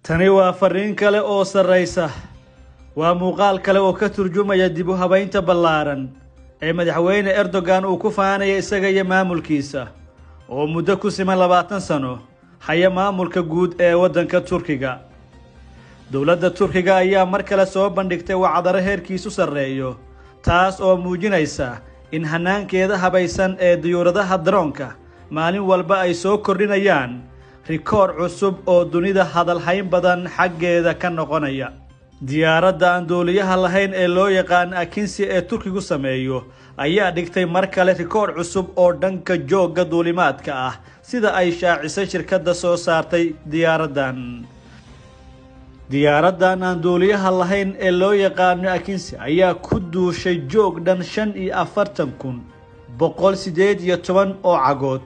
tani waa fariin kale oo sareysa waa muuqaal kale oo ka turjumaya dib u habaynta ballaaran ee madaxweyne Erdogan uu ku faanay isaga iyo maamulkiisa oo muddo ku siman 20 sano haya maamulka guud ee wadanka Turkiga. dowladda Turkiga ayaa mar kale soo bandhigtay wacdaro heerkiisu sareeyo taas oo muujinaysa in hanaankeeda habaysan ee diyuuradaha droonka maalin walba ay soo kordhinayaan rikoor cusub oo dunida hadal hayn badan xaggeeda ka noqonaya. diyaaradda aan duuliyaha lahayn ee loo yaqaan Akinci ee Turkigu sameeyo ayaa dhigtay mar kale rikoor cusub oo dhanka joogga duulimaadka ah sida ay shaacisay shirkadda soo saartay diyaaraddan. diyaaraddan aan duuliyaha lahayn ee loo yaqaan Akinci ayaa ku duushay joog dhan 45,118 oo cagood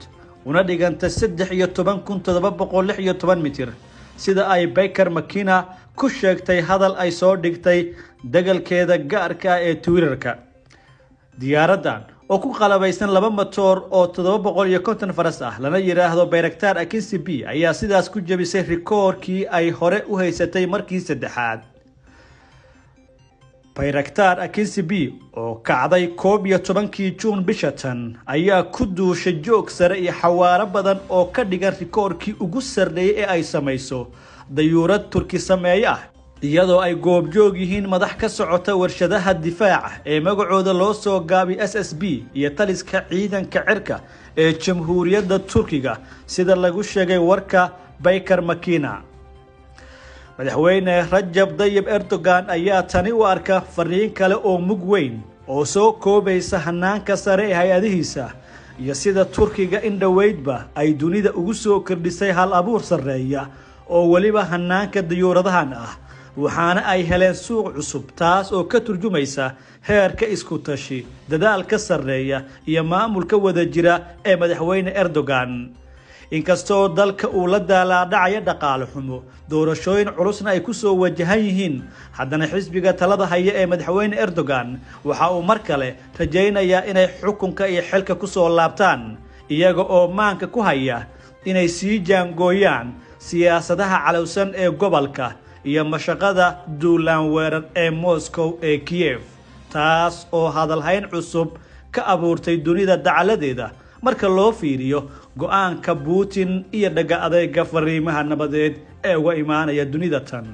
una dhiganta 13,716 mitir sida ay Baker Makina ku sheegtay hadal ay soo dhigtay dagalkeeda gaarka ah ee Twitter-ka. diyaaraddan oo ku qalabaysan 2 matoor oo 750 faras ah lana yiraahdo Bayraktar Akinci B ayaa sidaas ku jabisay rikoorkii ay hore u haysatay markii saddexaad. Bayraktar Akinci B oo kacday 11 Juun bisha tan ayaa ku duushay joog sare iyo xawaaro badan oo ka dhigan rikoorkii ugu sarreeyay ee ay samayso dayuurad Turki sameeyo ah iyadoo ay goob joog yihiin madax ka socota warshadaha difaaca ee magacooda loo soo gaabiyay SSB iyo taliska ciidanka cirka ee Jamhuuriyadda Turkiga sida lagu sheegay warka Baker Makina. madaxweyne Rajab Tayyip Erdogan ayaa tani u arka fariin kale oo mug weyn oo soo koobaysa hanaanka sare ee hay'adihiisa iyo sida Turkiga in dhaweydba ay dunida ugu soo kordhisay hal abuur sareeya oo waliba hanaanka diyuuradahan ah waxaana ay heleen suuq cusub taas oo ka turjumaysa heerka isku tashi dadaalka sareeya iyo maamulka wada jira ee madaxweyne Erdogan. inkastoo dalka uu la daalaadhacaya dhaqaale xumo doorashooyin culusna ay ku soo wajahan yihiin haddana xisbiga talada haya ee madaxweyne Erdogan waxa uu mar kale rajaynayaa inay xukunka iyo xilka ku soo laabtaan iyaga oo maanka ku haya inay sii jaangooyaan siyaasadaha calawsan ee gobolka iyo mashaqada duulaan weerar ee Moscow ee Kiev taas oo hadal hayn cusub ka abuurtay dunida dacaladeeda marka loo fiiriyo go'aanka Putin iyo dhaga adayga fariimaha nabadeed ee uga imaanaya dunida tan.